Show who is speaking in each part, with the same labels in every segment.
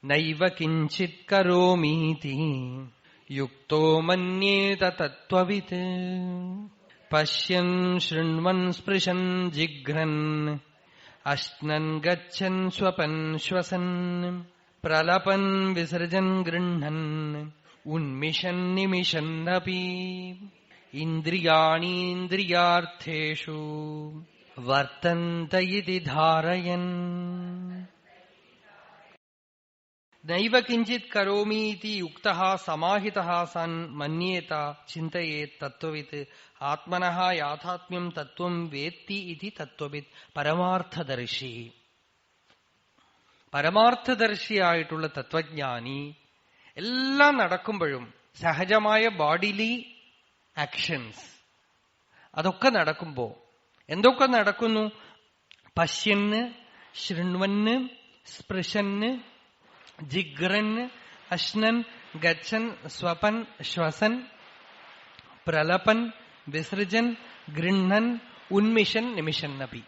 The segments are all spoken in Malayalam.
Speaker 1: നൈവ കിഞ്ചിത് കരോമീതി യുക്തോ മന്യേത തത്വവിത് പശ്യൻ ശൃണ്വൻ സ്പൃശൻ ജിഘ്രൻ അശ്നൻ ഗച്ഛൻ സ്വപൻ ശ്വസൻ പ്രലപൻ വിസർജൻ ഗൃഹ്ണൻ ഉന്മിഷൻ നിമിഷന്നപി ഇന്ദ്രിയാണീന്ദ്രിയാർത്ഥേഷു വർത്തന്ത ഇതി ധാരയൻ. നൈവ കിഞ്ചിത് കരോമീതി യുക്തഃ സമാഹിതഃ സൻ മന്യേത ചിന്തയേത് തത്വവിത് ആത്മനഃ യാഥാത്മ്യം തത്വം വേത്തി ഇതി തത്വവിത്. പരമാർത്ഥദർശി, പരമാർത്ഥദർശിയായിട്ടുള്ള തത്വജ്ഞാനി എല്ലാം നടക്കുമ്പോഴും സഹജമായ ബോഡിലി ആക്ഷൻസ് അതൊക്കെ നടക്കുമ്പോ എന്തൊക്കെ നടക്കുന്നു? പശ്യന്, ശൃണ്വന്, സ്പൃശന്, ജിഗ്രന്, അശ്നൻ, ഗച്ഛൻ, സ്വപൻ, ശ്വസൻ, പ്രലപൻ, വിസൃജൻ, ഗൃഹ്ണൻ, ഉന്മിഷൻ, നിമിഷന്നപി.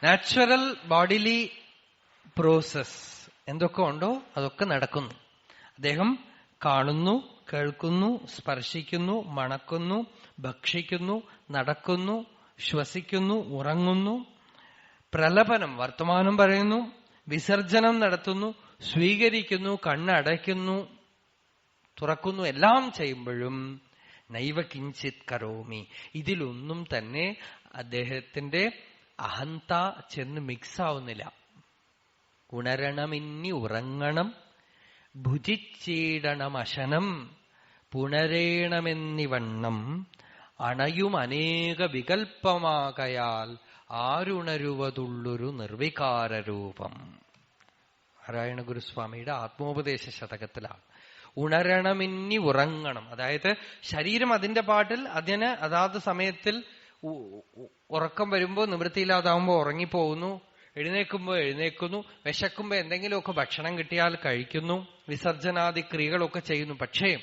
Speaker 1: നാച്ചുറൽ ബോഡിലി പ്രോസസ് എന്തൊക്കെ ഉണ്ടോ അതൊക്കെ നടക്കുന്നു. അദ്ദേഹം കാണുന്നു, കേൾക്കുന്നു, സ്പർശിക്കുന്നു, മണക്കുന്നു, ഭക്ഷിക്കുന്നു, നടക്കുന്നു, ശ്വസിക്കുന്നു, ഉറങ്ങുന്നു, പ്രലപനം വർത്തമാനം പറയുന്നു, വിസർജനം നടത്തുന്നു, സ്വീകരിക്കുന്നു, കണ്ണടയ്ക്കുന്നു, തുറക്കുന്നു, എല്ലാം ചെയ്യുമ്പോഴും നൈവ കിഞ്ചിത് കരോമി, ഇതിലൊന്നും തന്നെ അദ്ദേഹത്തിന്റെ അഹന്ത ചെന്ന് മിക്സ് ആവുന്നില്ല. ഉണരണമിന്നി ഉറങ്ങണം, ഭുജിച്ചീടണമശനം പുണരേണമെന്നിവണ്ണം അണയും അനേക വികൽപ്പമാകയാൽ ആരുണരുവതുള്ളൊരു നിർവികാരരൂപം. നാരായണ ഗുരുസ്വാമിയുടെ ആത്മോപദേശ ശതകത്തിലാണ്. ഉണരണമിന്നി ഉറങ്ങണം, അതായത് ശരീരം അതിന്റെ പാട്ടിൽ അതിന് അതാത് സമയത്തിൽ ഉറക്കം വരുമ്പോ നിവൃത്തിയില്ലാതാവുമ്പോ ഉറങ്ങിപ്പോകുന്നു, എഴുന്നേൽക്കുമ്പോ എഴുന്നേൽക്കുന്നു, വിശക്കുമ്പോ എന്തെങ്കിലുമൊക്കെ ഭക്ഷണം കിട്ടിയാൽ കഴിക്കുന്നു, വിസർജനാദി ക്രിയകളൊക്കെ ചെയ്യുന്നു. പക്ഷേ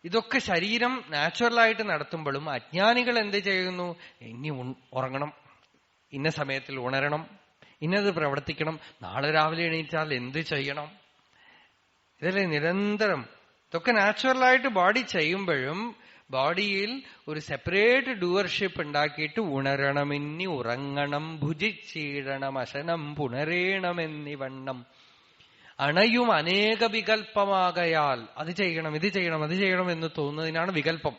Speaker 1: ഇതൊക്കെ ശരീരം നാച്ചുറലായിട്ട് നടത്തുമ്പോഴും അജ്ഞാനികൾ എന്ത് ചെയ്യുന്നു? ഇനി ഉറങ്ങണം, ഇന്ന സമയത്തിൽ ഉണരണം, ഇന്നത് പ്രവർത്തിക്കണം, നാളെ രാവിലെ എണീറ്റാൽ എന്ത് ചെയ്യണം, ഇതല്ലേ നിരന്തരം. ഇതൊക്കെ നാച്ചുറലായിട്ട് ബോഡി ചെയ്യുമ്പോഴും ബോഡിയിൽ ഒരു സെപ്പറേറ്റ് ഡൂവർഷിപ്പ് ഉണ്ടാക്കിയിട്ട് ഉണരണമെന്നി ഉറങ്ങണം, ഭുജിച്ചീടണം അശനം പുണരേണമെന്നിവണ്ണം അണയും അനേക വികൽപ്പമാകയാൽ അത് ചെയ്യണം, ഇത് ചെയ്യണം, അത് ചെയ്യണം എന്ന് തോന്നുന്നതിനാണ് വികൽപ്പം.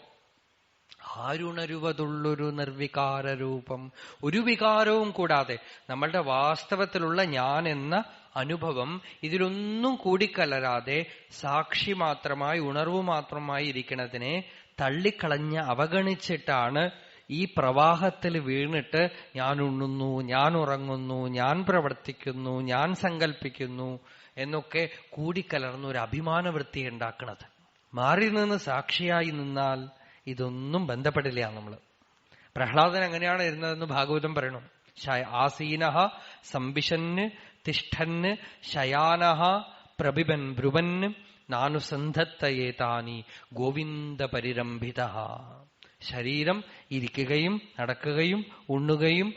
Speaker 1: ആരുണരുവതുള്ളൊരു നിർവികാരരൂപം, ഒരു വികാരവും കൂടാതെ നമ്മളുടെ വാസ്തവത്തിലുള്ള ഞാൻ എന്ന അനുഭവം ഇതിലൊന്നും കൂടിക്കലരാതെ സാക്ഷി മാത്രമായി ഉണർവ് മാത്രമായി ഇരിക്കുന്നതിനെ തള്ളിക്കളഞ്ഞ് അവഗണിച്ചിട്ടാണ് ഈ പ്രവാഹത്തിൽ വീണിട്ട് ഞാൻ ഉണ്ണുന്നു, ഞാൻ ഉറങ്ങുന്നു, ഞാൻ പ്രവർത്തിക്കുന്നു, ഞാൻ സങ്കല്പിക്കുന്നു എന്നൊക്കെ കൂടിക്കലർന്ന ഒരു അഭിമാനവൃത്തി ഉണ്ടാക്കുന്നത്. മാറി നിന്ന് സാക്ഷിയായി നിന്നാൽ ഇതൊന്നും ബന്ധപ്പെടില്ല. നമ്മള് പ്രഹ്ലാദൻ അങ്ങനെയാണ് ഇരുന്നതെന്ന് ഭാഗവതം പറയണം. ആസീനഃ സംവിശന് തിഷ്ഠന് ശയാനഃ പ്രഭിബൻ ബ്രുവന് നാനുസന്ധത്തയേതാനി ഗോവിന്ദ പരിരംഭിത. ശരീരം ഇരിക്കുകയും നടക്കുകയും ഉണ്ണുകയും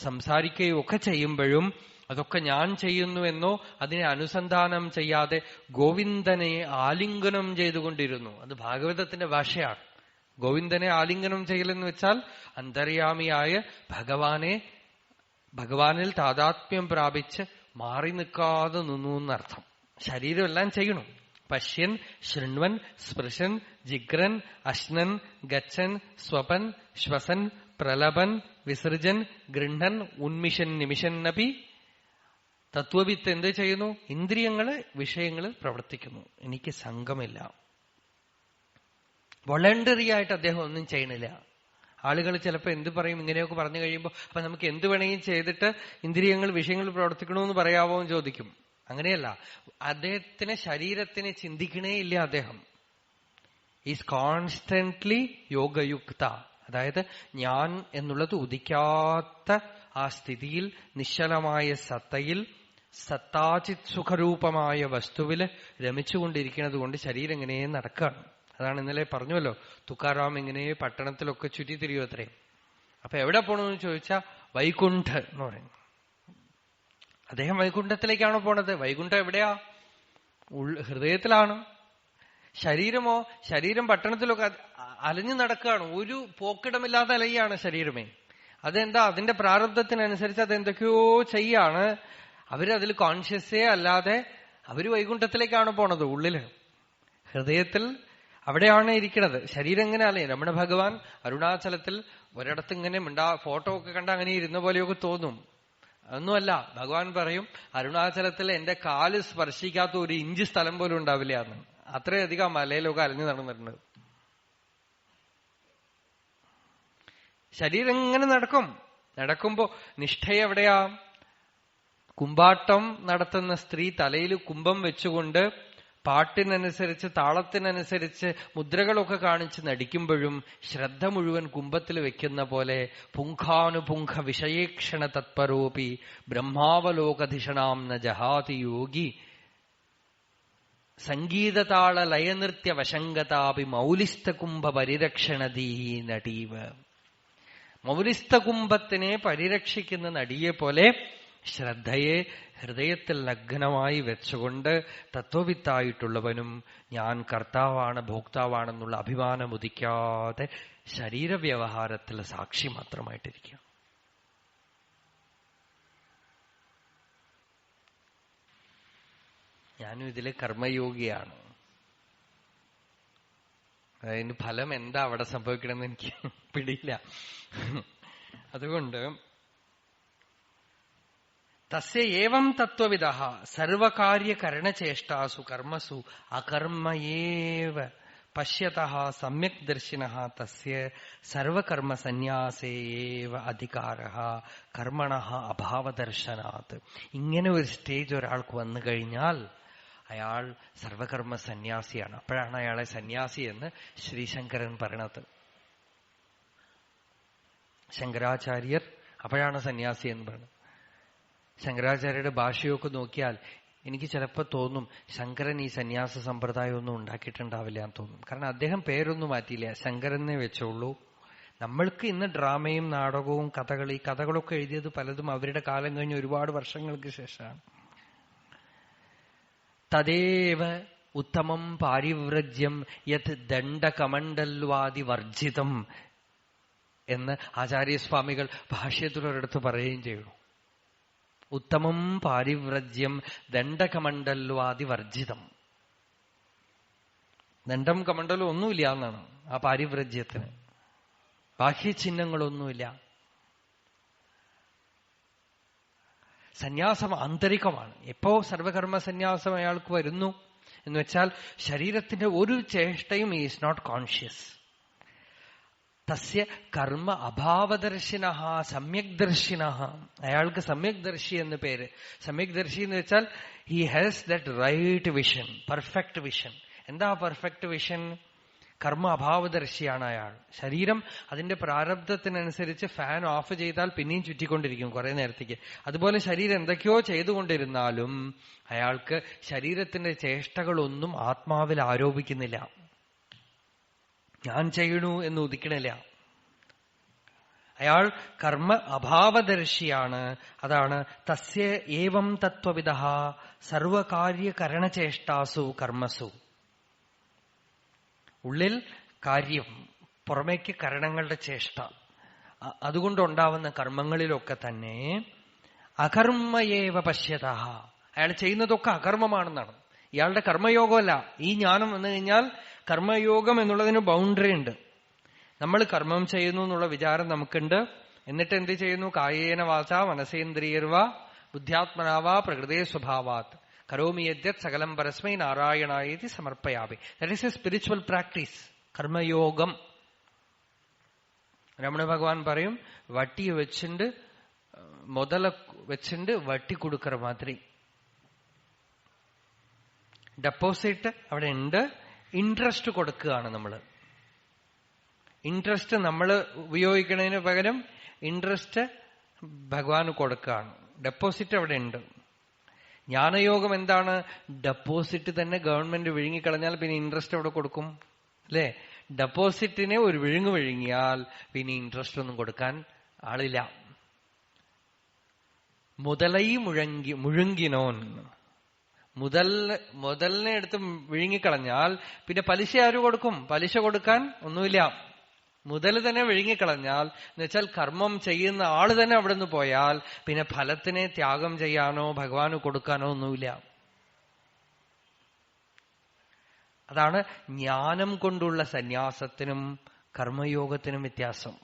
Speaker 1: സംസാരിക്കുകയും ഒക്കെ ചെയ്യുമ്പോഴും അതൊക്കെ ഞാൻ ചെയ്യുന്നുവെന്നോ അതിനെ അനുസന്ധാനം ചെയ്യാതെ ഗോവിന്ദനെ ആലിംഗനം ചെയ്തുകൊണ്ടിരുന്നു. അത് ഭാഗവതത്തിന്റെ ഭാഷയാണ്. ഗോവിന്ദനെ ആലിംഗനം ചെയ്യലെന്ന് വെച്ചാൽ അന്തര്യാമിയായ ഭഗവാനിൽ താതാത്മ്യം പ്രാപിച്ച് മാറി നിൽക്കാതെ നിന്നു എന്നർത്ഥം. ശരീരം എല്ലാം ചെയ്യണം. പശ്യൻ, ശൃണ്വൻ, സ്പൃശൻ, ജിഗ്രൻ, അശ്നൻ, ഗച്ഛൻ, സ്വപൻ, ശ്വസൻ, പ്രലപൻ, വിസർജൻ, ഗൃഹ്ണൻ, ഉന്മിഷൻ, നിമിഷന്നപി. തത്വവിത്ത് എന്ത് ചെയ്യുന്നു? ഇന്ദ്രിയങ്ങള് വിഷയങ്ങളിൽ പ്രവർത്തിക്കുന്നു. എനിക്ക് സംഘമില്ല. വോളണ്ടറി ആയിട്ട് അദ്ദേഹം ഒന്നും ചെയ്യണില്ല. ആളുകൾ ചിലപ്പോൾ എന്ത് പറയും, ഇങ്ങനെയൊക്കെ പറഞ്ഞു കഴിയുമ്പോൾ അപ്പൊ നമുക്ക് എന്ത് വേണമെങ്കിലും ചെയ്തിട്ട് ഇന്ദ്രിയങ്ങൾ വിഷയങ്ങൾ പ്രവർത്തിക്കണമെന്ന് പറയാവോ എന്ന് ചോദിക്കും. അങ്ങനെയല്ല, അദ്ദേഹത്തിന് ശരീരത്തിന് ചിന്തിക്കണേ ഇല്ല. അദ്ദേഹം ഈസ് കോൺസ്റ്റന്റ്ലി യോഗയുക്ത. അതായത് ഞാൻ എന്നുള്ളത് ഉദിക്കാത്ത ആ സ്ഥിതിയിൽ നിശ്ചലമായ സത്തയിൽ സത്താചിത് സുഖരൂപമായ വസ്തുവില് രമിച്ചുകൊണ്ടിരിക്കുന്നത് കൊണ്ട് ശരീരം ഇങ്ങനെ നടക്കുകയാണ്. അതാണ് ഇന്നലെ പറഞ്ഞുവല്ലോ, തുക്കാറാം ഇങ്ങനെ പട്ടണത്തിലൊക്കെ ചുറ്റിത്തിരിയോ അത്രേ. അപ്പൊ എവിടെ പോണമെന്ന് ചോദിച്ചാ വൈകുണ്ഠ എന്ന് പറയും. അദ്ദേഹം വൈകുണ്ഠത്തിലേക്കാണോ പോണത്? വൈകുണ്ഠം എവിടെയാ? ഹൃദയത്തിലാണ്. ശരീരമോ? ശരീരം പട്ടണത്തിലൊക്കെ അലഞ്ഞു നടക്കുകയാണ്. ഒരു പോക്കിടമില്ലാതെ അലയാണ് ശരീരമേ. അതെന്താ? അതിന്റെ പ്രാരബ്ധത്തിനനുസരിച്ച് അതെന്തൊക്കെയോ ചെയ്യാണ്. അവരതിൽ കോൺഷ്യസേ അല്ലാതെ അവര് വൈകുണ്ഠത്തിലേക്കാണ് പോണത്. ഉള്ളില് ഹൃദയത്തിൽ അവിടെയാണ് ഇരിക്കുന്നത്. ശരീരം എങ്ങനെ അല്ലേ? രമണ ഭഗവാൻ അരുണാചലത്തിൽ ഒരിടത്ത് ഇങ്ങനെ ഫോട്ടോ ഒക്കെ കണ്ട അങ്ങനെ ഇരുന്ന പോലെയൊക്കെ തോന്നും. അതൊന്നുമല്ല. ഭഗവാൻ പറയും, അരുണാചലത്തിൽ എന്റെ കാല് സ്പർശിക്കാത്ത ഒരു ഇഞ്ച് സ്ഥലം പോലും ഉണ്ടാവില്ല എന്ന്. അത്രയധികം മലയിലൊക്കെ അലഞ്ഞു നടന്നിട്ടുണ്ട്. ശരീരം ഇങ്ങനെ നടക്കുമ്പോ നിഷ്ഠയെവിടെയാ? കുമ്പാട്ടം നടത്തുന്ന സ്ത്രീ തലയിൽ കുംഭം വെച്ചുകൊണ്ട് പാട്ടിനനുസരിച്ച് താളത്തിനനുസരിച്ച് മുദ്രകളൊക്കെ കാണിച്ച് നടിക്കുമ്പോഴും ശ്രദ്ധ മുഴുവൻ കുംഭത്തിൽ വെക്കുന്ന പോലെ പുങ്ഖാനുപുങ്ഖ വിഷയേക്ഷണ തത്പരോപി ബ്രഹ്മാവലോകധിഷണാം ന ജഹാതി യോഗി സംഗീതതാള ലയനൃത്യ വശങ്കതാപി മൗലിസ്ഥകുംഭ പരിരക്ഷണതീ നടീവ. മൗലിസ്ഥകുംഭത്തിനെ പരിരക്ഷിക്കുന്ന നടിയെ പോലെ ശ്രദ്ധയെ ഹൃദയത്തിൽ ലഗ്നമായി വെച്ചുകൊണ്ട് തത്വവിത്തായിട്ടുള്ളവനും ഞാൻ കർത്താവാണ് ഭോക്താവാണെന്നുള്ള അഭിമാനം ഉദിക്കാതെ ശരീരവ്യവഹാരത്തിൽ സാക്ഷി മാത്രമായിട്ടിരിക്കുക. ഞാനും ഇതിലെ കർമ്മയോഗിയാണ്. അതിന് ഫലം എന്താ അവിടെ സംഭവിക്കണമെന്ന് എനിക്ക് പിടിയില്ല. അതുകൊണ്ട് തസ്യ ഏവം തത്വവിദഃ സർവകാര്യകരണചേഷ്ടാസു കർമ്മസു അകർമ്മയേവ പശ്യതഃ സമ്യക് ദർശിനഃ തസ്യ സർവകർമ്മസന്യാസേവ അധികാരഃ കർമ്മണഃ അഭാവദർശനാത്. ഇങ്ങനെ ഒരു സ്റ്റേജ് ഒരാൾക്ക് വന്നു കഴിഞ്ഞാൽ അയാൾ സർവകർമ്മ സന്യാസിയാണ്. അപ്പോഴാണ് അയാളെ സന്യാസി എന്ന് ശ്രീശങ്കരൻ പറയണത്. ശങ്കരാചാര്യർ അപ്പോഴാണ് സന്യാസി എന്ന് പറയുന്നത്. ശങ്കരാചാര്യരുടെ ഭാഷയൊക്കെ നോക്കിയാൽ എനിക്ക് ചിലപ്പോൾ തോന്നും ശങ്കരൻ ഈ സന്യാസ സമ്പ്രദായം ഒന്നും ഉണ്ടാക്കിയിട്ടുണ്ടാവില്ല എന്ന് തോന്നും. കാരണം അദ്ദേഹം പേരൊന്നും മാറ്റിയില്ല, ശങ്കരനെ വെച്ചോളൂ. നമ്മൾക്ക് ഇന്ന് ഡ്രാമയും നാടകവും കഥകളൊക്കെ എഴുതിയത് പലതും അവരുടെ കാലം കഴിഞ്ഞ് ഒരുപാട് വർഷങ്ങൾക്ക് ശേഷമാണ്. തദേവ ഉത്തമം പാരിവ്രജ്യം യത് ദണ്ഡകമണ്ഡൽവാദി വർജിതം എന്ന് ആചാര്യസ്വാമികൾ ഭാഷ്യത്തിലൊരിടത്ത് പറയുകയും ചെയ്യുന്നു. ഉത്തമം പാരിവ്രജ്യം ദണ്ഡകമണ്ഡൽവാദി വർജിതം. ദണ്ഡം കമണ്ഡലം ഒന്നുമില്ല എന്നാണ് ആ പാരിവ്രജ്യത്തിന്. ബാഹ്യചിഹ്നങ്ങളൊന്നുമില്ല. സന്യാസം ആന്തരികമാണ്. എപ്പോ സർവകർമ്മ സന്യാസം അയാൾക്ക് വരുന്നു എന്ന് വെച്ചാൽ ശരീരത്തിന്റെ ഒരു ചേഷ്ടയും ഈസ് നോട്ട് കോൺഷ്യസ്. തസ്യ കർമ്മ അഭാവദർശിന സമ്യക് ദർശിന. അയാൾക്ക് സമ്യക് ദർശി എന്ന് പേര്. സമ്യക് ദർശി എന്ന് വെച്ചാൽ he has that right vision, perfect vision. എന്താ പെർഫെക്റ്റ് വിഷൻ? കർമ്മ അഭാവദർശിയാണ് അയാൾ. ശരീരം അതിന്റെ പ്രാരബ്ധത്തിനനുസരിച്ച് ഫാൻ ഓഫ് ചെയ്താൽ പിന്നെയും ചുറ്റിക്കൊണ്ടിരിക്കും കുറെ നേരത്തേക്ക്. അതുപോലെ ശരീരം എന്തൊക്കെയോ ചെയ്തുകൊണ്ടിരുന്നാലും അയാൾക്ക് ശരീരത്തിന്റെ ചേഷ്ടകളൊന്നും ആത്മാവിൽ ആരോപിക്കുന്നില്ല. ഞാൻ ചെയ്യണു എന്ന് ഉദിക്കണില്ല. അയാൾ കർമ്മ അഭാവദർശിയാണ്. അതാണ് തസ്യ ഏവം തത്വവിദഃ സർവകാര്യകരണചേഷ്ടാസു കർമ്മസു. ഉള്ളിൽ കാര്യം, പുറമേക്ക് കരണങ്ങളുടെ ചേഷ്ട, അതുകൊണ്ടുണ്ടാവുന്ന കർമ്മങ്ങളിലൊക്കെ തന്നെ അകർമ്മയേവ പശ്യതഃ. അയാൾ ചെയ്യുന്നതൊക്കെ അകർമ്മമാണെന്നാണ്. ഇയാളുടെ കർമ്മയോഗമല്ല. ഈ ജ്ഞാനം വന്നു കഴിഞ്ഞാൽ കർമ്മയോഗം എന്നുള്ളതിന് ബൗണ്ടറി ഉണ്ട്. നമ്മൾ കർമ്മം ചെയ്യുന്നു എന്നുള്ള വിചാരം നമുക്കുണ്ട്. എന്നിട്ട് എന്ത് ചെയ്യുന്നു? കായേന വാചാ മനസേന്ദ്രിയർവാ ബുദ്ധ്യാത്മനാവാ പ്രകൃതേ സ്വഭാവാത് കരോമി യദ്യത് സകലം പരസ്മൈ നാരായണായേതി സമർപ്പയാമി. That is a spiritual practice, കർമ്മയോഗം. രമണ ഭഗവാൻ പറയും, വട്ടിയെ വെച്ചിണ്ട് മുതല വെച്ചിണ്ട് വട്ടി കൊടുക്കற മാതിരി. ഡെപ്പോസിറ്റ് അവിടെ ഉണ്ട്, ഇൻട്രസ്റ്റ് കൊടുക്കുകയാണ് നമ്മൾ. ഇൻട്രസ്റ്റ് നമ്മൾ ഉപയോഗിക്കുന്നതിന് പകരം ഇൻട്രസ്റ്റ് ഭഗവാന് കൊടുക്കുകയാണ്. ഡെപ്പോസിറ്റ് അവിടെ ഉണ്ട്. ജ്ഞാനയോഗം എന്താണ്? ഡെപ്പോസിറ്റ് തന്നെ ഗവൺമെന്റ് വിഴുങ്ങിക്കളഞ്ഞാൽ പിന്നെ ഇൻട്രസ്റ്റ് അവിടെ കൊടുക്കും അല്ലേ? ഡെപ്പോസിറ്റിനെ ഒരു വിഴുങ്ങിയാൽ പിന്നെ ഇൻട്രസ്റ്റ് ഒന്നും കൊടുക്കാൻ ആളില്ല. മുതലൈ മുഴുങ്ങിനോൻ. മുതലിനെ എടുത്ത് വിഴുങ്ങിക്കളഞ്ഞാൽ പിന്നെ പലിശ ആര് കൊടുക്കും? പലിശ കൊടുക്കാൻ ഒന്നുമില്ല. മുതൽ തന്നെ വിഴുങ്ങിക്കളഞ്ഞാൽ എന്നുവെച്ചാൽ കർമ്മം ചെയ്യുന്ന ആള് തന്നെ അവിടെ നിന്ന് പോയാൽ പിന്നെ ഫലത്തിനെ ത്യാഗം ചെയ്യാനോ ഭഗവാന് കൊടുക്കാനോ ഒന്നുമില്ല. അതാണ് ജ്ഞാനം കൊണ്ടുള്ള സന്യാസത്തിനും കർമ്മയോഗത്തിനും വ്യത്യാസം.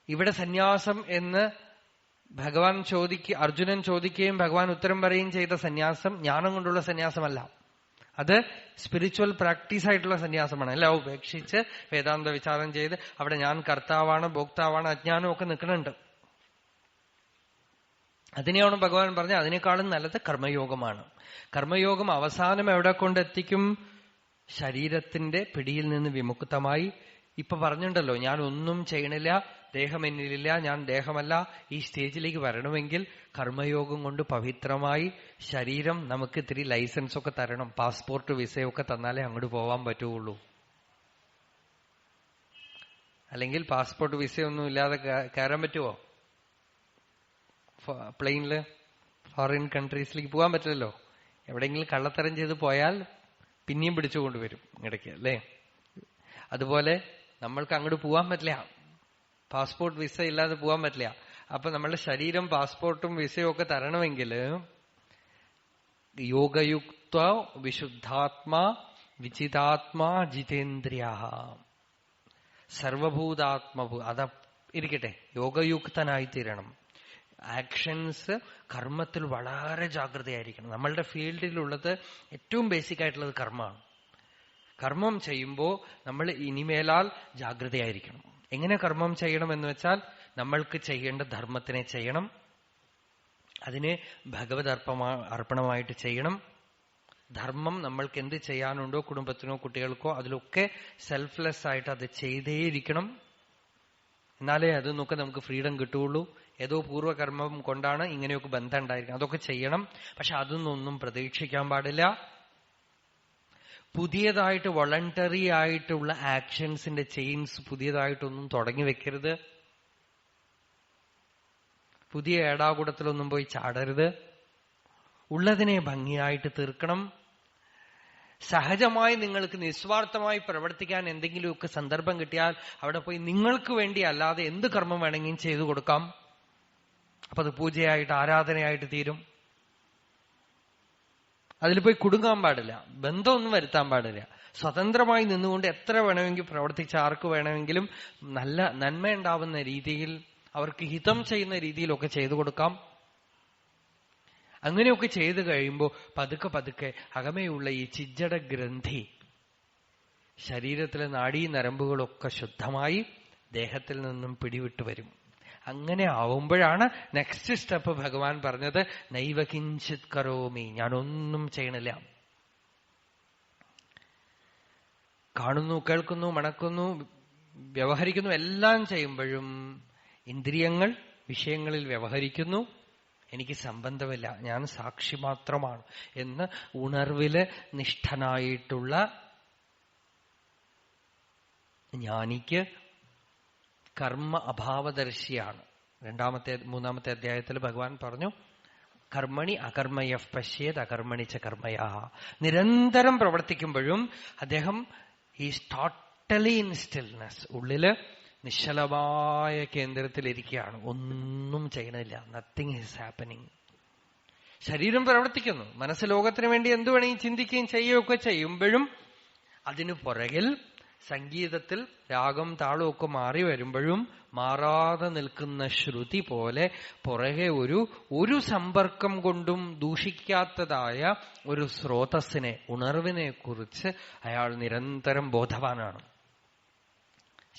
Speaker 1: ഇവിടെ സന്യാസം എന്ന് ഭഗവാൻ അർജുനൻ ചോദിക്കുകയും ഭഗവാൻ ഉത്തരം പറയുകയും ചെയ്ത സന്യാസം ജ്ഞാനം കൊണ്ടുള്ള സന്യാസമല്ല. അത് സ്പിരിച്വൽ പ്രാക്ടീസ് ആയിട്ടുള്ള സന്യാസമാണ്. എല്ലാം ഉപേക്ഷിച്ച് വേദാന്ത വിചാരം ചെയ്ത് അവിടെ ഞാൻ കർത്താവാണ് ഭോക്താവാണ് അജ്ഞാനം ഒക്കെ നിൽക്കുന്നുണ്ട്. അതിനെയാണ് ഭഗവാൻ പറഞ്ഞത് അതിനേക്കാളും നല്ലത് കർമ്മയോഗമാണ്. കർമ്മയോഗം അവസാനം എവിടെ കൊണ്ടെത്തിക്കും? ശരീരത്തിന്റെ പിടിയിൽ നിന്ന് വിമുക്തമായി. ഇപ്പൊ പറഞ്ഞിട്ടുണ്ടല്ലോ, ഞാൻ ഒന്നും ചെയ്യണില്ല, ദേഹം എന്നിലില്ല, ഞാൻ ദേഹമല്ല. ഈ സ്റ്റേജിലേക്ക് വരണമെങ്കിൽ കർമ്മയോഗം കൊണ്ട് പവിത്രമായി ശരീരം നമുക്ക് ഇത്തിരി ലൈസൻസ് ഒക്കെ തരണം, പാസ്പോർട്ട് വിസയൊക്കെ തന്നാലേ അങ്ങോട്ട് പോവാൻ പറ്റുള്ളൂ. അല്ലെങ്കിൽ പാസ്പോർട്ട് വിസയൊന്നും ഇല്ലാതെ കയറാൻ പറ്റുമോ? പ്ലെയിനില് ഫോറിൻ കൺട്രീസിലേക്ക് പോകാൻ പറ്റില്ലല്ലോ. എവിടെയെങ്കിലും കള്ളത്തരം ചെയ്ത് പോയാൽ പിന്നെയും പിടിച്ചുകൊണ്ടുവരും ഇടയ്ക്ക്, അല്ലേ? അതുപോലെ നമ്മൾക്ക് അങ്ങോട്ട് പോകാൻ പറ്റില്ല, പാസ്പോർട്ട് വിസ ഇല്ലാതെ പോകാൻ പറ്റില്ല. അപ്പൊ നമ്മളുടെ ശരീരം പാസ്പോർട്ടും വിസയും ഒക്കെ തരണമെങ്കിൽ യോഗയുക്ത വിശുദ്ധാത്മാ വിചിതാത്മാ ജിതേന്ദ്രിയ സർവഭൂതാത്മഭൂ അത ഇരിക്കട്ടെ. യോഗയുക്തനായി തീരണം. ആക്ഷൻസ് കർമ്മത്തിൽ വളരെ ജാഗ്രതയായിരിക്കണം. നമ്മളുടെ ഫീൽഡിലുള്ളത് ഏറ്റവും ബേസിക് ആയിട്ടുള്ളത് കർമ്മമാണ്. കർമ്മം ചെയ്യുമ്പോൾ നമ്മൾ ഇനിമേലാൽ ജാഗ്രതയായിരിക്കണം. എങ്ങനെ കർമ്മം ചെയ്യണം എന്ന് വെച്ചാൽ നമ്മൾക്ക് ചെയ്യേണ്ട ധർമ്മത്തിനെ ചെയ്യണം, അതിനെ ഭഗവത് അർപ്പണമായിട്ട് ചെയ്യണം. ധർമ്മം നമ്മൾക്ക് എന്ത് ചെയ്യാനുണ്ടോ കുടുംബത്തിനോ കുട്ടികൾക്കോ അതിലൊക്കെ സെൽഫ്ലെസ് ആയിട്ട് അത് ചെയ്തേയിരിക്കണം. എന്നാലേ അതൊന്നൊക്കെ നമുക്ക് ഫ്രീഡം കിട്ടുകയുള്ളൂ. ഏതോ പൂർവ്വകർമ്മം കൊണ്ടാണ് ഇങ്ങനെയൊക്കെ ബന്ധം ഉണ്ടായിരിക്കുന്നത്, അതൊക്കെ ചെയ്യണം. പക്ഷെ അതൊന്നും പ്രതീക്ഷിക്കാൻ പാടില്ല. പുതിയതായിട്ട് വോളണ്ടറി ആയിട്ടുള്ള ആക്ഷൻസിന്റെ ചെയിൻസ് പുതിയതായിട്ടൊന്നും തുടങ്ങി വെക്കരുത്. പുതിയ ഏടാകൂടത്തിലൊന്നും പോയി ചാടരുത്. ഉള്ളതിനെ ഭംഗിയായിട്ട് തീർക്കണം. സഹജമായി നിങ്ങൾക്ക് നിസ്വാർത്ഥമായി പ്രവർത്തിക്കാൻ എന്തെങ്കിലുമൊക്കെ സന്ദർഭം കിട്ടിയാൽ അവിടെ പോയി നിങ്ങൾക്ക് വേണ്ടി അല്ലാതെ എന്ത് കർമ്മം വേണമെങ്കിലും ചെയ്തു കൊടുക്കാം. അപ്പൊ അത് പൂജയായിട്ട് ആരാധനയായിട്ട് തീരും. അതിൽ പോയി കുടുങ്ങാൻ പാടില്ല, ബന്ധമൊന്നും വരുത്താൻ പാടില്ല. സ്വതന്ത്രമായി നിന്നുകൊണ്ട് എത്ര വേണമെങ്കിൽ പ്രവർത്തിച്ച ആർക്ക് വേണമെങ്കിലും നല്ല നന്മയുണ്ടാവുന്ന രീതിയിൽ അവർക്ക് ഹിതം ചെയ്യുന്ന രീതിയിലൊക്കെ ചെയ്തു കൊടുക്കാം. അങ്ങനെയൊക്കെ ചെയ്തു കഴിയുമ്പോൾ പതുക്കെ പതുക്കെ അകമയുള്ള ഈ ചിജ്ജട ഗ്രന്ഥി ശരീരത്തിലെ നാഡീ നരമ്പുകളൊക്കെ ശുദ്ധമായി ദേഹത്തിൽ നിന്നും പിടിവിട്ടു വരും. അങ്ങനെ ആവുമ്പോഴാണ് നെക്സ്റ്റ് സ്റ്റെപ്പ് ഭഗവാൻ പറഞ്ഞത് നൈവ കിഞ്ചിത് കരോമി, ഞാനൊന്നും ചെയ്യണില്ല. കാണുന്നു, കേൾക്കുന്നു, മണക്കുന്നു, വ്യവഹരിക്കുന്നു, എല്ലാം ചെയ്യുമ്പോഴും ഇന്ദ്രിയങ്ങൾ വിഷയങ്ങളിൽ വ്യവഹരിക്കുന്നു, എനിക്ക് സംബന്ധമില്ല, ഞാൻ സാക്ഷി മാത്രമാണ് എന്ന് ഉണർവില് നിഷ്ഠനായിട്ടുള്ള ജ്ഞാനിക്ക് കർമ്മ അഭാവദർശിയാണ്. മൂന്നാമത്തെ അധ്യായത്തിൽ ഭഗവാൻ പറഞ്ഞു, കർമ്മണി അകർമ്മയ പശ്യേത് അകർമ്മണി ച കർമ്മയാ. നിരന്തരം പ്രവർത്തിക്കുമ്പോഴും അദ്ദേഹം ഈസ് ടോട്ടലി ഇൻ സ്റ്റിൽനെസ്. ഉള്ളില് നിശ്ചലമായ കേന്ദ്രത്തിലിരിക്കുകയാണ്, ഒന്നും ചെയ്യണില്ല, നത്തിങ് ഈസ് ഹാപ്പനിങ്. ശരീരം പ്രവർത്തിക്കുന്നു, മനസ്സ് ലോകത്തിന് വേണ്ടി എന്തു വേണമെങ്കിൽ ചിന്തിക്കുകയും ചെയ്യുകയൊക്കെ ചെയ്യുമ്പോഴും അതിനു പുറകിൽ സംഗീതത്തിൽ രാഗം താളമൊക്കെ മാറി വരുമ്പോഴും മാറാതെ നിൽക്കുന്ന ശ്രുതി പോലെ പുറകെ ഒരു സമ്പർക്കം കൊണ്ടും ദൂഷിക്കാത്തതായ ഒരു സ്രോതസ്സിനെ, ഉണർവിനെ കുറിച്ച് അയാൾ നിരന്തരം ബോധവാനാണ്.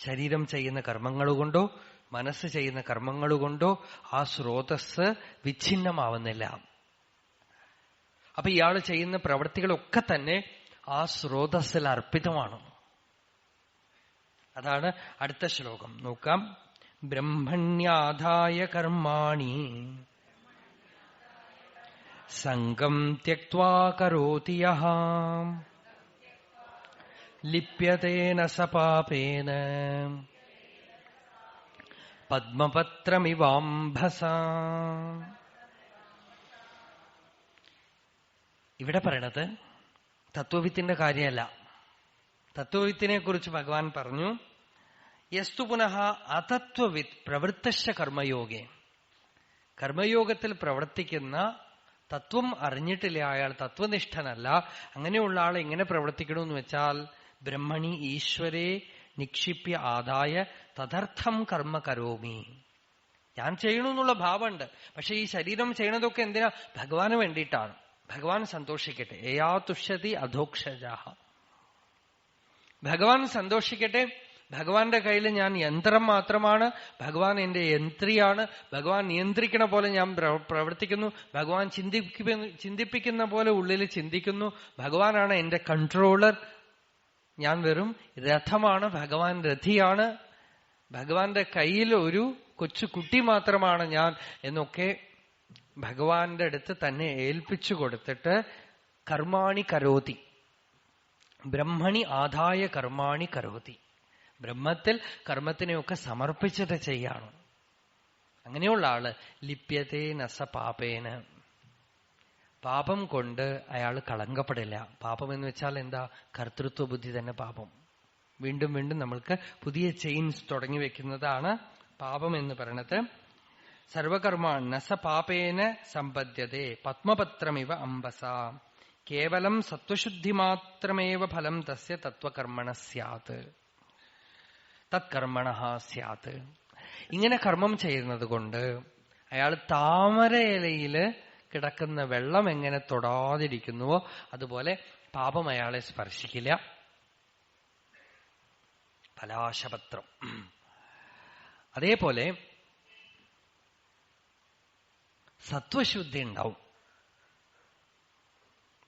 Speaker 1: ശരീരം ചെയ്യുന്ന കർമ്മങ്ങളുകൊണ്ടോ മനസ്സ് ചെയ്യുന്ന കർമ്മങ്ങളുകൊണ്ടോ ആ സ്രോതസ് വിച്ഛിന്നമാവുന്നില്ല. അപ്പൊ ഇയാൾ ചെയ്യുന്ന പ്രവൃത്തികളൊക്കെ തന്നെ ആ സ്രോതസ്സിൽ അർപ്പിതമാണ്. അതാണ് അടുത്ത ശ്ലോകം. നോക്കാം. ബ്രഹ്മണ്യാധായ കർമാണി സംഗം ത്യക്ത്വാ കരോതി യഃ ലിപ്യതേന സ പാപേന പദ്മപത്രമിവാംഭസ. ഇവിടെ പറയണത് തത്വവിത്തിന്റെ കാര്യമല്ല. തത്വവിത്തിനെ കുറിച്ച് ഭഗവാൻ പറഞ്ഞു, യസ്തു പുനഃ അതത്വവിത്ത് പ്രവൃത്തശ്ച കർമ്മയോഗേ. കർമ്മയോഗത്തിൽ പ്രവർത്തിക്കുന്ന, തത്വം അറിഞ്ഞിട്ടില്ല, അയാൾ തത്വനിഷ്ഠനല്ല, അങ്ങനെയുള്ള ആൾ എങ്ങനെ പ്രവർത്തിക്കണമെന്ന് വെച്ചാൽ ബ്രഹ്മണി ഈശ്വരേ നിക്ഷിപ്യ ആദായ തദർത്ഥം കർമ്മ കരോമി. ഞാൻ ചെയ്യണമെന്നുള്ള ഭാവമുണ്ട്, പക്ഷെ ഈ ശരീരം ചെയ്യണതൊക്കെ എന്തിനാ? ഭഗവാന് വേണ്ടിയിട്ടാണ്. ഭഗവാൻ സന്തോഷിക്കട്ടെ. ഏയാ തുഷ്യതി അധോക്ഷജാഹ. ഭഗവാൻ സന്തോഷിക്കട്ടെ. ഭഗവാന്റെ കയ്യിൽ ഞാൻ യന്ത്രം മാത്രമാണ്, ഭഗവാൻ എന്റെ യന്ത്രിയാണ്, ഭഗവാൻ നിയന്ത്രിക്കണ പോലെ ഞാൻ പ്രവർത്തിക്കുന്നു, ഭഗവാൻ ചിന്തിപ്പിക്കുന്ന പോലെ ഉള്ളിൽ ചിന്തിക്കുന്നു, ഭഗവാനാണ് എന്റെ കൺട്രോളർ, ഞാൻ വെറും രഥമാണ്, ഭഗവാൻ രഥിയാണ്, ഭഗവാന്റെ കയ്യിൽ ഒരു കൊച്ചു കുട്ടി മാത്രമാണ് ഞാൻ എന്നൊക്കെ ഭഗവാന്റെ അടുത്ത് തന്നെ ഏൽപ്പിച്ചു കൊടുത്തിട്ട് കർമാണി കരോതി, ബ്രഹ്മണി ആദായ കർമാണി കരോതി. ബ്രഹ്മത്തിൽ കർമ്മത്തിനെയൊക്കെ സമർപ്പിച്ചിട്ട് ചെയ്യാണ്. അങ്ങനെയുള്ള ആള് ലിപ്യതേ നസ പാപേന. പാപം കൊണ്ട് അയാൾ കളങ്കപ്പെടില്ല. പാപം എന്ന് വെച്ചാൽ എന്താ? കർത്തൃത്വ ബുദ്ധി തന്നെ പാപം. വീണ്ടും വീണ്ടും നമ്മൾക്ക് പുതിയ ചെയിൻസ് തുടങ്ങി വെക്കുന്നതാണ് പാപം എന്ന് പറയണത്. സർവകർമ്മ നസ പാപേന സമ്പദ്യതേ പത്മപത്രമിവ അംബസ. കേവലം സത്വശുദ്ധി മാത്രമേവ ഫലം തസ്യ തത്വകർമ്മണ സ്യാത് തത്കർമ്മണ സ്യാത്. ഇങ്ങനെ കർമ്മം ചെയ്യുന്നത് കൊണ്ട് അയാൾ താമരയിലയില് കിടക്കുന്ന വെള്ളം എങ്ങനെ തൊടാതിരിക്കുന്നുവോ അതുപോലെ പാപം അയാളെ സ്പർശിക്കില്ല. പലാശപത്രം. അതേപോലെ സത്വശുദ്ധി ഉണ്ടാവും.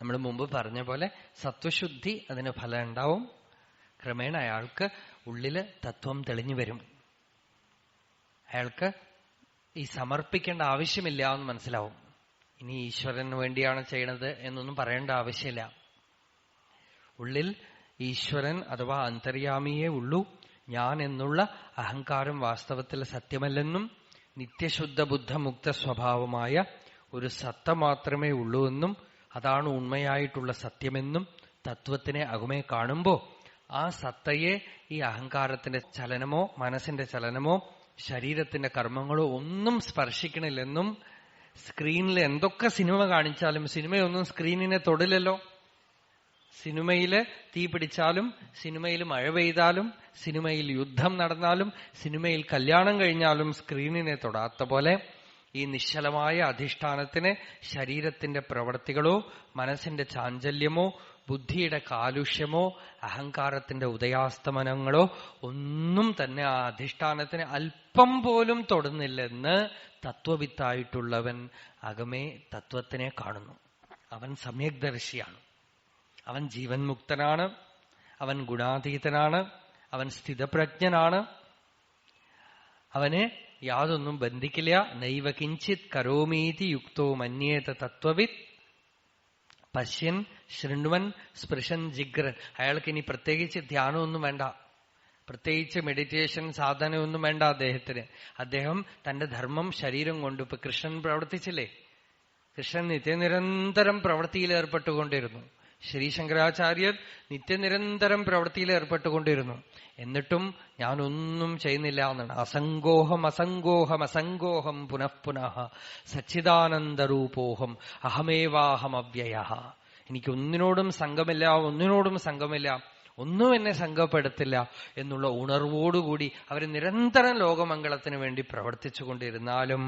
Speaker 1: നമ്മൾ മുമ്പ് പറഞ്ഞ പോലെ സത്വശുദ്ധി അതിന് ഫലം ഉണ്ടാവും. ക്രമേണ അയാൾക്ക് ഉള്ളില് തത്വം തെളിഞ്ഞു വരും. അയാൾക്ക് ഈ സമർപ്പിക്കേണ്ട ആവശ്യമില്ല എന്ന് മനസ്സിലാവും. ഇനി ഈശ്വരന് വേണ്ടിയാണ് ചെയ്യണത് എന്നൊന്നും പറയേണ്ട ആവശ്യമില്ല. ഉള്ളിൽ ഈശ്വരൻ അഥവാ അന്തര്യാമിയേ ഉള്ളൂ. ഞാൻ എന്നുള്ള അഹങ്കാരം വാസ്തവത്തിൽ സത്യമല്ലെന്നും നിത്യശുദ്ധ ബുദ്ധമുക്ത സ്വഭാവമായ ഒരു സത്ത മാത്രമേ ഉള്ളൂ എന്നും അതാണ് ഉണ്മയായിട്ടുള്ള സത്യമെന്നും തത്വത്തിനെ അകുമേ കാണുമ്പോ ആ സത്തയെ ഈ അഹങ്കാരത്തിന്റെ ചലനമോ മനസ്സിന്റെ ചലനമോ ശരീരത്തിന്റെ കർമ്മങ്ങളോ ഒന്നും സ്പർശിക്കണില്ലെന്നും, സ്ക്രീനിൽ എന്തൊക്കെ സിനിമ കാണിച്ചാലും സിനിമയൊന്നും സ്ക്രീനിനെ തൊടില്ലല്ലോ. സിനിമയില് തീ പിടിച്ചാലും, സിനിമയിൽ മഴ പെയ്താലും, സിനിമയിൽ യുദ്ധം നടന്നാലും, സിനിമയിൽ കല്യാണം കഴിഞ്ഞാലും സ്ക്രീനിനെ തൊടാത്ത പോലെ ഈ നിശ്ചലമായ അധിഷ്ഠാനത്തിന് ശരീരത്തിന്റെ പ്രവൃത്തികളോ മനസ്സിന്റെ ചാഞ്ചല്യമോ ബുദ്ധിയുടെ കാലുഷ്യമോ അഹങ്കാരത്തിന്റെ ഉദയാസ്തമനങ്ങളോ ഒന്നും തന്നെ ആ അധിഷ്ഠാനത്തിന് അല്പം പോലും തൊടുന്നില്ലെന്ന് തത്വവിത്തായിട്ടുള്ളവൻ അകമേ തത്വത്തിനെ കാണുന്നു. അവൻ സമ്യക് ദർശിയാണ്. അവൻ ജീവൻ മുക്തനാണ്, അവൻ ഗുണാതീതനാണ്, അവൻ സ്ഥിതപ്രജ്ഞനാണ്. അവനെ യാതൊന്നും ബന്ധിക്കില്ല. നൈവ കിഞ്ചിത് കരോമീതി യുക്തോ മന്യേത തത്വവിത് പശ്യൻ ശൃണ്വൻ സ്പൃശൻ ജിഗ്രൻ. അയാൾക്ക് ഇനി പ്രത്യേകിച്ച് ധ്യാനമൊന്നും വേണ്ട, പ്രത്യേകിച്ച് മെഡിറ്റേഷൻ സാധനമൊന്നും വേണ്ട അദ്ദേഹത്തിന്. അദ്ദേഹം തന്റെ ധർമ്മം ശരീരം കൊണ്ട്, ഇപ്പൊ കൃഷ്ണൻ പ്രവർത്തിച്ചില്ലേ, കൃഷ്ണൻ നിത്യനിരന്തരം പ്രവൃത്തിയിൽ ഏർപ്പെട്ടുകൊണ്ടിരുന്നു. ശ്രീശങ്കരാചാര്യർ നിത്യനിരന്തരം പ്രവൃത്തിയിൽ ഏർപ്പെട്ടുകൊണ്ടിരുന്നു. എന്നിട്ടും ഞാനൊന്നും ചെയ്യുന്നില്ല എന്നാണ്. അസംഗോഹം അസംഗോഹം അസംഗോഹം പുനഃപുനഃ സച്ചിദാനന്ദരൂപോഹം അഹമേവാഹം അവ്യയ. എനിക്കൊന്നിനോടും സംഘമില്ല, ഒന്നിനോടും സംഘമില്ല, ഒന്നും എന്നെ സംഘപ്പെടുത്തില്ല എന്നുള്ള ഉണർവോടുകൂടി അവർ നിരന്തരം ലോകമംഗളത്തിന് വേണ്ടി പ്രവർത്തിച്ചുകൊണ്ടിരുന്നാലും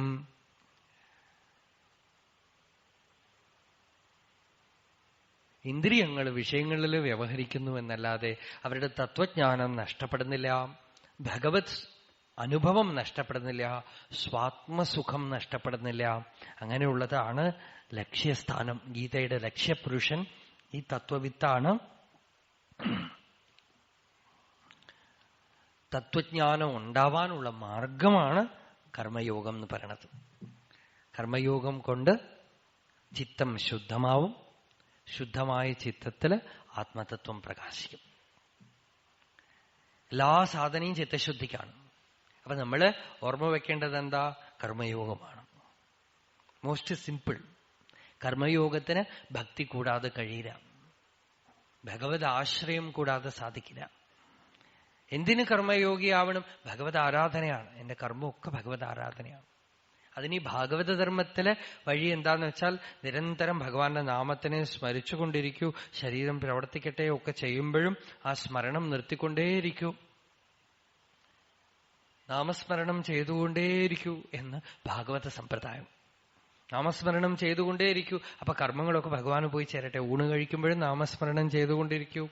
Speaker 1: ഇന്ദ്രിയങ്ങൾ വിഷയങ്ങളിൽ വ്യവഹരിക്കുന്നു എന്നല്ലാതെ അവരുടെ തത്വജ്ഞാനം നഷ്ടപ്പെടുന്നില്ല, ഭഗവത് അനുഭവം നഷ്ടപ്പെടുന്നില്ല, സ്വാത്മസുഖം നഷ്ടപ്പെടുന്നില്ല. അങ്ങനെയുള്ളതാണ് ലക്ഷ്യസ്ഥാനം. ഗീതയുടെ ലക്ഷ്യപുരുഷൻ ഈ തത്വവിത്താണ്. തത്വജ്ഞാനം ഉണ്ടാവാനുള്ള മാർഗമാണ് കർമ്മയോഗം എന്ന് പറയണത്. കർമ്മയോഗം കൊണ്ട് ചിത്തം ശുദ്ധമാവും. ശുദ്ധമായ ചിത്തത്തില് ആത്മതത്വം പ്രകാശിക്കും. എല്ലാ സാധനയും ചിത്തശുദ്ധിക്കാണ്. അപ്പൊ നമ്മള് ഓർമ്മ വെക്കേണ്ടത് എന്താ? കർമ്മയോഗമാണ്. Most simple. കർമ്മയോഗത്തിന് ഭക്തി കൂടാതെ കഴിയില്ല. ഭഗവത് ആശ്രയം കൂടാതെ സാധിക്കില്ല. എന്തിന് കർമ്മയോഗിയാവണം? ഭഗവത് ആരാധനയാണ്. എന്റെ കർമ്മമൊക്കെ ഭഗവത് ആരാധനയാണ്. അതിന് ഈ ഭാഗവത ധർമ്മത്തിലെ വഴി എന്താന്ന് വെച്ചാൽ നിരന്തരം ഭഗവാന്റെ നാമത്തിനെ സ്മരിച്ചുകൊണ്ടിരിക്കൂ. ശരീരം പ്രവർത്തിക്കട്ടെ ഒക്കെ ചെയ്യുമ്പോഴും ആ സ്മരണം നിർത്തിക്കൊണ്ടേയിരിക്കൂ. നാമസ്മരണം ചെയ്തുകൊണ്ടേയിരിക്കൂ എന്ന് ഭാഗവത സമ്പ്രദായം. നാമസ്മരണം ചെയ്തുകൊണ്ടേയിരിക്കൂ. അപ്പൊ കർമ്മങ്ങളൊക്കെ ഭഗവാന് പോയി ചേരട്ടെ. ഊണ് കഴിക്കുമ്പോഴും നാമസ്മരണം ചെയ്തുകൊണ്ടിരിക്കൂ.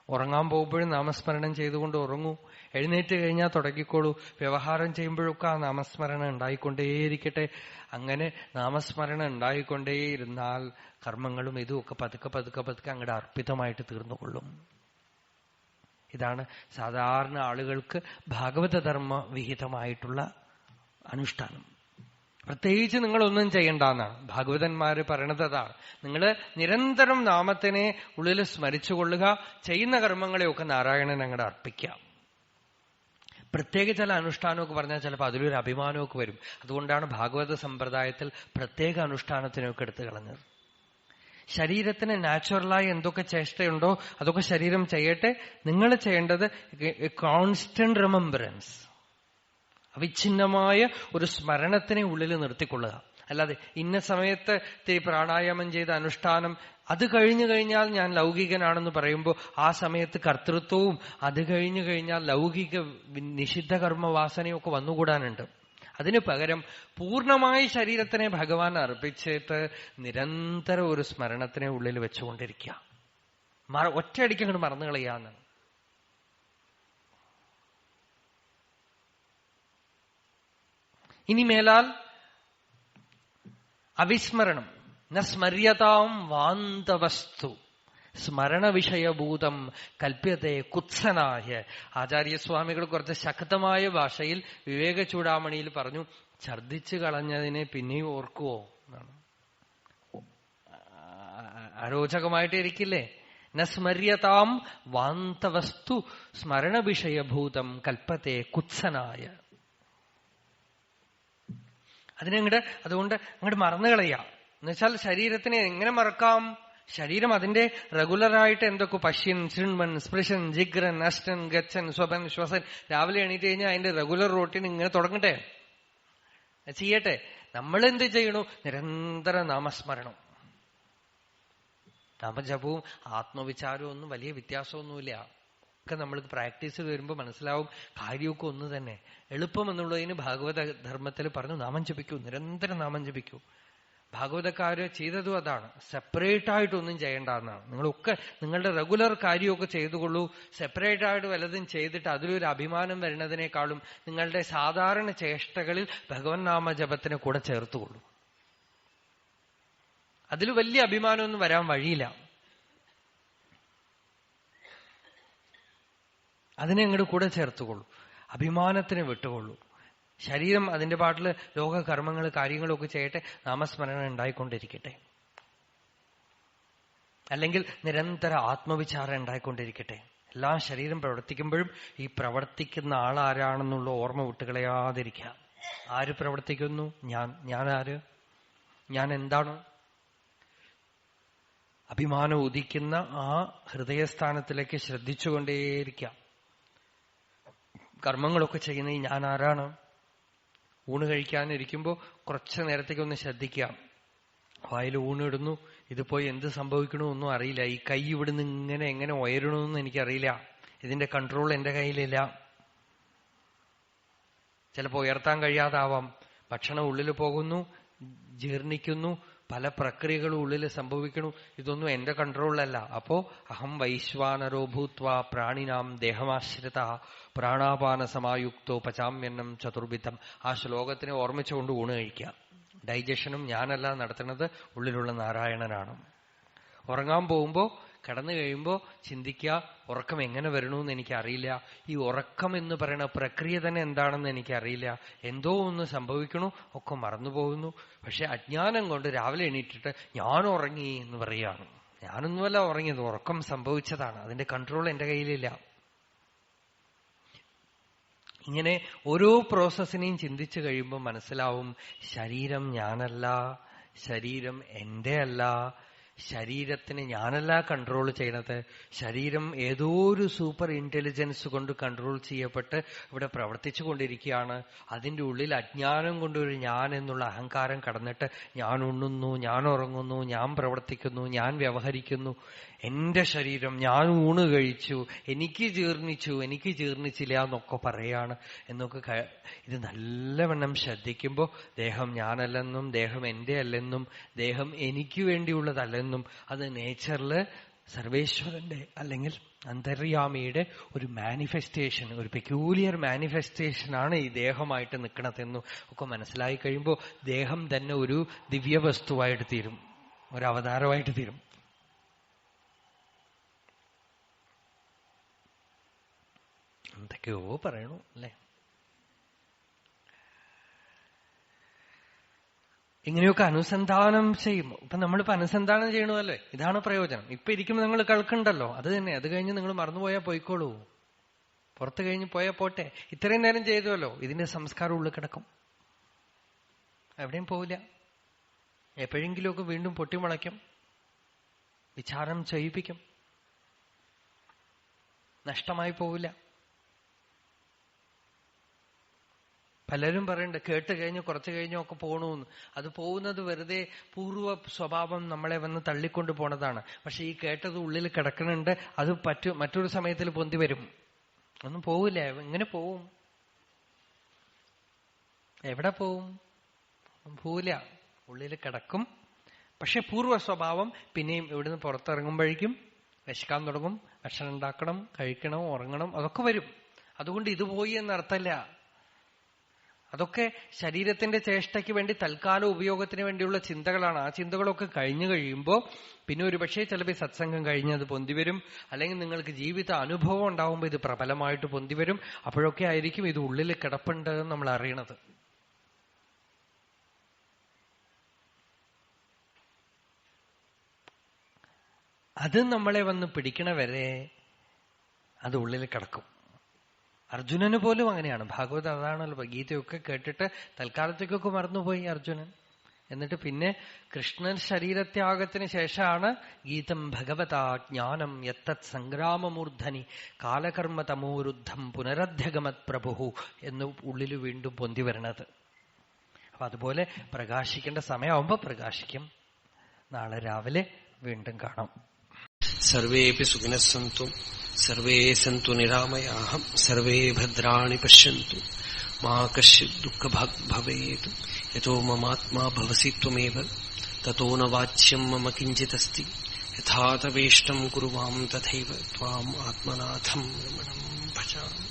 Speaker 1: ഉറങ്ങാൻ പോകുമ്പോഴും നാമസ്മരണം ചെയ്തുകൊണ്ട് ഉറങ്ങൂ. എഴുന്നേറ്റ് കഴിഞ്ഞാൽ തുടങ്ങിക്കോളൂ. വ്യവഹാരം ചെയ്യുമ്പോഴൊക്കെ ആ നാമസ്മരണം ഉണ്ടായിക്കൊണ്ടേയിരിക്കട്ടെ. അങ്ങനെ നാമസ്മരണം ഉണ്ടായിക്കൊണ്ടേയിരുന്നാൽ കർമ്മങ്ങളും ഇതുമൊക്കെ പതുക്കെ പതുക്കെ പതുക്കെ അങ്ങോട്ട് അർപ്പിതമായിട്ട് തീർന്നുകൊള്ളും. ഇതാണ് സാധാരണ ആളുകൾക്ക് ഭാഗവതധർമ്മ വിഹിതമായിട്ടുള്ള അനുഷ്ഠാനം. പ്രത്യേകിച്ച് നിങ്ങളൊന്നും ചെയ്യണ്ടെന്നാണ് ഭാഗവതന്മാര് പറയണത്. അതാണ്, നിങ്ങൾ നിരന്തരം നാമത്തിനെ ഉള്ളിൽ സ്മരിച്ചുകൊള്ളുക. ചെയ്യുന്ന കർമ്മങ്ങളെയൊക്കെ നാരായണൻ അങ്ങോട്ട് അർപ്പിക്കാം. പ്രത്യേക ചില അനുഷ്ഠാനമൊക്കെ പറഞ്ഞാൽ ചിലപ്പോൾ അതിലൊരു അഭിമാനമൊക്കെ വരും. അതുകൊണ്ടാണ് ഭാഗവത സമ്പ്രദായത്തിൽ പ്രത്യേക അനുഷ്ഠാനത്തിനൊക്കെ എടുത്തു കളഞ്ഞത്. ശരീരത്തിന് നാച്ചുറലായി എന്തൊക്കെ ചേഷ്ടയുണ്ടോ അതൊക്കെ ശരീരം ചെയ്യട്ടെ. നിങ്ങൾ ചെയ്യേണ്ടത് കോൺസ്റ്റന്റ് റിമംബറൻസ്, അവിഛിന്നമായ ഒരു സ്മരണത്തിനെ ഉള്ളിൽ നിർത്തിക്കൊള്ളുക. അല്ലാതെ ഇന്ന സമയത്ത് പ്രാണായാമം ചെയ്ത അനുഷ്ഠാനം അത് കഴിഞ്ഞു കഴിഞ്ഞാൽ ഞാൻ ലൗകികനാണെന്ന് പറയുമ്പോൾ ആ സമയത്ത് കർത്തൃത്വവും അത് കഴിഞ്ഞു കഴിഞ്ഞാൽ ലൗകിക നിഷിദ്ധ കർമ്മവാസനയൊക്കെ വന്നുകൂടാനുണ്ട്. അതിനു പകരം പൂർണ്ണമായി ശരീരത്തിനെ ഭഗവാൻ അർപ്പിച്ചിട്ട് നിരന്തരം ഒരു സ്മരണത്തിനെ ഉള്ളിൽ വെച്ചുകൊണ്ടിരിക്കുക. ഒറ്റയടിക്ക് അങ്ങോട്ട് മറന്നു കളയാന്നാണ്. ഇനി മേലാൽ അവിസ്മരണം ന സ്മര്യതാം വാന്തവസ്തു സ്മരണവിഷയഭൂതം കൽപ്യത്തെ കുത്സനായ. ആചാര്യസ്വാമികൾ കുറച്ച് ശക്തമായ ഭാഷയിൽ വിവേക ചൂടാമണിയിൽ പറഞ്ഞു, ഛർദിച്ചു കളഞ്ഞതിനെ പിന്നെയും ഓർക്കുവോ എന്നാണ്. അരോചകമായിട്ട് ഇരിക്കില്ലേ? ന സ്മര്യതാം വാന്തവസ്തു സ്മരണവിഷയഭൂതം കൽപ്പത്തെ കുത്സനായ. അതുകൊണ്ട് അങ്ങോട്ട് മറന്നു കളയാ. എന്നുവെച്ചാൽ ശരീരത്തിനെ എങ്ങനെ മറക്കാം? ശരീരം അതിന്റെ റെഗുലറായിട്ട് എന്തൊക്കെ പശ്യൻ, ശൃൺവൻ, സ്പൃശൻ, ജിഗ്രൻ, അഷ്ടൻ, ഗച്ഛൻ, സ്വപൻ, ശ്വസൻ, രാവിലെ എണീറ്റ് കഴിഞ്ഞാൽ അതിന്റെ റെഗുലർ റൂട്ടീൻ ഇങ്ങനെ തുടങ്ങട്ടെ, ചെയ്യട്ടെ. നമ്മൾ എന്ത് ചെയ്യണു? നിരന്തര നാമസ്മരണം. നാമജപവും ആത്മവിചാരവും ഒന്നും വലിയ വ്യത്യാസമൊന്നുമില്ല. ഒക്കെ നമ്മൾക്ക് പ്രാക്ടീസ് വരുമ്പോൾ മനസ്സിലാവും കാര്യമൊക്കെ ഒന്ന് തന്നെ. എളുപ്പം എന്നുള്ളതിന് ഭാഗവത ധർമ്മത്തിൽ പറഞ്ഞു നാമം ജപിക്കൂ, നിരന്തരം നാമം ജപിക്കൂ. ഭാഗവതക്കാര് ചെയ്തതും അതാണ്. സെപ്പറേറ്റ് ആയിട്ടൊന്നും ചെയ്യേണ്ട എന്നാണ്. നിങ്ങളൊക്കെ നിങ്ങളുടെ റെഗുലർ കാര്യമൊക്കെ ചെയ്തുകൊള്ളൂ. സെപ്പറേറ്റ് ആയിട്ട് വല്ലതും ചെയ്തിട്ട് അതിലൊരു അഭിമാനം വരുന്നതിനേക്കാളും നിങ്ങളുടെ സാധാരണ ചേഷ്ടകളിൽ ഭഗവൻ നാമജപത്തിനെ കൂടെ ചേർത്തുകൊള്ളൂ. അതിൽ വലിയ അഭിമാനമൊന്നും വരാൻ വഴിയില്ല. അതിനെ അങ്ങോട്ട് കൂടെ ചേർത്തുകൊള്ളൂ. അഭിമാനത്തിന് വിട്ടുകൊള്ളൂ. ശരീരം അതിന്റെ പാട്ടില് ലോകകർമ്മങ്ങൾ കാര്യങ്ങളൊക്കെ ചെയ്യട്ടെ, നാമസ്മരണ ഉണ്ടായിക്കൊണ്ടിരിക്കട്ടെ. അല്ലെങ്കിൽ നിരന്തര ആത്മവിചാരം ഉണ്ടായിക്കൊണ്ടിരിക്കട്ടെ. എല്ലാ ശരീരം പ്രവർത്തിക്കുമ്പോഴും ഈ പ്രവർത്തിക്കുന്ന ആളാരാണെന്നുള്ള ഓർമ്മ വിട്ടുകളയാതിരിക്കുക. ആര് പ്രവർത്തിക്കുന്നു? ഞാനാര്? ഞാൻ എന്താണ്? അഭിമാനം ഉദിക്കുന്ന ആ ഹൃദയസ്ഥാനത്തിലേക്ക് ശ്രദ്ധിച്ചുകൊണ്ടേയിരിക്കാം. കർമ്മങ്ങളൊക്കെ ചെയ്യുന്ന ഈ ഞാൻ ആരാണ്? ഊണ് കഴിക്കാനിരിക്കുമ്പോൾ കുറച്ചു നേരത്തേക്ക് ഒന്ന് ശ്രദ്ധിക്കാം. വായിൽ ഊണിടുന്നു, ഇത് പോയി എന്ത് സംഭവിക്കണമെന്നും അറിയില്ല. ഈ കൈ ഇവിടുന്ന് എങ്ങനെ ഉയരണമെന്നും എനിക്കറിയില്ല. ഇതിന്റെ കൺട്രോൾ എന്റെ കയ്യിലില്ല. ചിലപ്പോൾ ഉയർത്താൻ കഴിയാതാവാം. ഭക്ഷണം ഉള്ളിൽ പോകുന്നു, ജീർണിക്കുന്നു, പല പ്രക്രിയകളും ഉള്ളിൽ സംഭവിക്കണു. ഇതൊന്നും എന്റെ കൺട്രോളിലല്ല. അപ്പോ അഹം വൈശ്വാനരോ ഭൂത്വാ പ്രാണിനാം ദേഹമാശ്രിത പ്രാണാപാന സമായുക്തോ പചാമ്യന്നം ചതുർവിധം. ആ ശ്ലോകത്തിനെ ഓർമ്മിച്ചുകൊണ്ട് ഊണ് കഴിക്കുക. ഡൈജഷനും ഞാനല്ല നടത്തുന്നത്, ഉള്ളിലുള്ള നാരായണനാണ്. ഉറങ്ങാൻ പോകുമ്പോ കിടന്നു കഴിയുമ്പോ ചിന്തിക്കുക, ഉറക്കം എങ്ങനെ വരണമെന്ന് എനിക്കറിയില്ല. ഈ ഉറക്കം എന്ന് പറയുന്ന പ്രക്രിയ തന്നെ എന്താണെന്ന് എനിക്കറിയില്ല. എന്തോ ഒന്ന് സംഭവിക്കണു, ഒക്കെ മറന്നുപോകുന്നു. പക്ഷെ അജ്ഞാനം കൊണ്ട് രാവിലെ എണീറ്റിട്ട് ഞാൻ ഉറങ്ങി എന്ന് പറയാണ്. ഞാനൊന്നുമല്ല ഉറങ്ങിയത്, ഉറക്കം സംഭവിച്ചതാണ്. അതിന്റെ കൺട്രോൾ എന്റെ കയ്യിലില്ല. ഇങ്ങനെ ഓരോ പ്രോസസ്സിനെയും ചിന്തിച്ചു കഴിയുമ്പോൾ മനസ്സിലാവും, ശരീരം ഞാനല്ല, ശരീരം എന്റെ അല്ല, ശരീരത്തിന് ഞാനല്ല കൺട്രോൾ ചെയ്യണത്, ശരീരം ഏതോ ഒരു സൂപ്പർ ഇന്റലിജൻസ് കൊണ്ട് കൺട്രോൾ ചെയ്യപ്പെട്ട് ഇവിടെ പ്രവർത്തിച്ചു കൊണ്ടിരിക്കുകയാണ്. അതിന്റെ ഉള്ളിൽ അജ്ഞാനം കൊണ്ടൊരു ഞാൻ എന്നുള്ള അഹങ്കാരം കടന്നിട്ട് ഞാൻ ഉണ്ണുന്നു, ഞാൻ ഉറങ്ങുന്നു, ഞാൻ പ്രവർത്തിക്കുന്നു, ഞാൻ വ്യവഹരിക്കുന്നു, എന്റെ ശരീരം, ഞാൻ ഊണ് കഴിച്ചു, എനിക്ക് ജീർണിച്ചു, എനിക്ക് ജീർണിച്ചില്ല എന്നൊക്കെ പറയാണ് എന്നൊക്കെ. ഇത് നല്ലവണ്ണം ശ്രദ്ധിക്കുമ്പോൾ ദേഹം ഞാനല്ലെന്നും ദേഹം എന്റെ അല്ലെന്നും ദേഹം എനിക്ക് വേണ്ടിയുള്ളതല്ലെന്നും, അത് നേച്ചറില് സർവേശ്വരന്റെ അല്ലെങ്കിൽ അന്തര്യാമിയുടെ ഒരു മാനിഫെസ്റ്റേഷൻ, ഒരു പെക്യൂലിയർ മാനിഫെസ്റ്റേഷനാണ് ഈ ദേഹമായിട്ട് നിൽക്കണതെന്നും ഒക്കെ മനസ്സിലായി കഴിയുമ്പോൾ ദേഹം തന്നെ ഒരു ദിവ്യവസ്തുവായിട്ട് തീരും, ഒരു അവതാരമായിട്ട് തീരും. എന്തൊക്കെയോ പറയണു അല്ലേ. ഇങ്ങനെയൊക്കെ അനുസന്ധാനം ചെയ്യുമ്പോൾ, ഇപ്പൊ നമ്മളിപ്പോ അനുസന്ധാനം ചെയ്യണമല്ലേ, ഇതാണ് പ്രയോജനം. ഇപ്പൊ ഇരിക്കുമ്പോൾ നിങ്ങൾ കേൾക്കണ്ടല്ലോ, അത് തന്നെ. അത് കഴിഞ്ഞ് നിങ്ങൾ മറന്നുപോയാൽ പോയിക്കോളൂ, പുറത്ത് കഴിഞ്ഞ് പോയാൽ പോട്ടെ. ഇത്രയും നേരം ചെയ്തുവല്ലോ, ഇതിന്റെ സംസ്കാരം ഉള്ളിൽ കിടക്കും, എവിടെയും പോവില്ല. എപ്പോഴെങ്കിലുമൊക്കെ വീണ്ടും പൊട്ടിമുളയ്ക്കും, വിചാരം ചെയ്യിപ്പിക്കും, നഷ്ടമായി പോവില്ല. പലരും പറയുന്നുണ്ട് കേട്ട് കഴിഞ്ഞ് കുറച്ചു കഴിഞ്ഞൊക്കെ പോകണമെന്ന്. അത് പോകുന്നത് വെറുതെ പൂർവ്വ സ്വഭാവം നമ്മളെ വന്ന് തള്ളിക്കൊണ്ട് പോണതാണ്. പക്ഷെ ഈ കേട്ടത് ഉള്ളിൽ കിടക്കുന്നുണ്ട്, അത് മറ്റൊരു സമയത്തിൽ പൊന്തി വരും. ഒന്നും പോവില്ല. എങ്ങനെ പോവും? എവിടെ പോവും? പോവില്ല, ഉള്ളിൽ കിടക്കും. പക്ഷെ പൂർവ്വ സ്വഭാവം പിന്നെയും ഇവിടുന്ന് പുറത്തിറങ്ങുമ്പോഴേക്കും വിശക്കാൻ തുടങ്ങും, ഭക്ഷണം ഉണ്ടാക്കണം, കഴിക്കണം, ഉറങ്ങണം, അതൊക്കെ വരും. അതുകൊണ്ട് ഇത് പോയി എന്നർത്ഥമില്ല. അതൊക്കെ ശരീരത്തിന്റെ ചേഷ്ടയ്ക്ക് വേണ്ടി തൽക്കാല ഉപയോഗത്തിന് വേണ്ടിയുള്ള ചിന്തകളാണ്. ആ ചിന്തകളൊക്കെ കഴിഞ്ഞു കഴിയുമ്പോൾ പിന്നെ ഒരുപക്ഷെ ചിലപ്പോൾ സത്സംഗം കഴിഞ്ഞ് അത് പൊന്തിവരും, അല്ലെങ്കിൽ നിങ്ങൾക്ക് ജീവിത അനുഭവം ഉണ്ടാവുമ്പോൾ ഇത് പ്രബലമായിട്ട് പൊന്തിവരും. അപ്പോഴൊക്കെ ആയിരിക്കും ഇത് ഉള്ളിൽ കിടപ്പുണ്ട് എന്ന് നമ്മൾ അറിയണത്. അത് നമ്മളെ വന്ന് പിടിക്കണ വരെ അത് ഉള്ളിൽ കിടക്കും. അർജുനന് പോലും അങ്ങനെയാണ്. ഭാഗവതം അതാണല്ലോ. ഗീതയൊക്കെ കേട്ടിട്ട് തൽക്കാലത്തേക്കൊക്കെ മറന്നുപോയി അർജുനൻ. എന്നിട്ട് പിന്നെ കൃഷ്ണൻ ശരീരത്യാഗത്തിന് ശേഷമാണ് ഗീതം ഭഗവതാ ജ്ഞാനം യത്തത് സംഗ്രാമമൂർധനി കാലകർമ്മ തമോരുദ്ധം പുനരധ്യഗമത് പ്രഭു എന്ന് ഉള്ളിൽ വീണ്ടും പൊന്തി വരണത്. അപ്പൊ അതുപോലെ പ്രകാശിക്കേണ്ട സമയമാകുമ്പോ പ്രകാശിക്കും. നാളെ രാവിലെ വീണ്ടും കാണാം.
Speaker 2: സർവേപി സുഖിനഃ സന്തു സർവേ സന്തു നിരാമയാഃ സർവേ ഭദ്രാണി പശ്യന്തു മാ കശ്ചിത് ദുഃഖഭാഗ് ഭവേത്. യതോ മമാത്മാ ഭവസി ത്വമേവ തതോ ന വാച്യം മമ കിഞ്ചിദസ്തി. യഥാ തവേഷ്ടം കുരു മാം തഥൈവ ത്വാം ആത്മനാഥം രമണം ഭജാമി.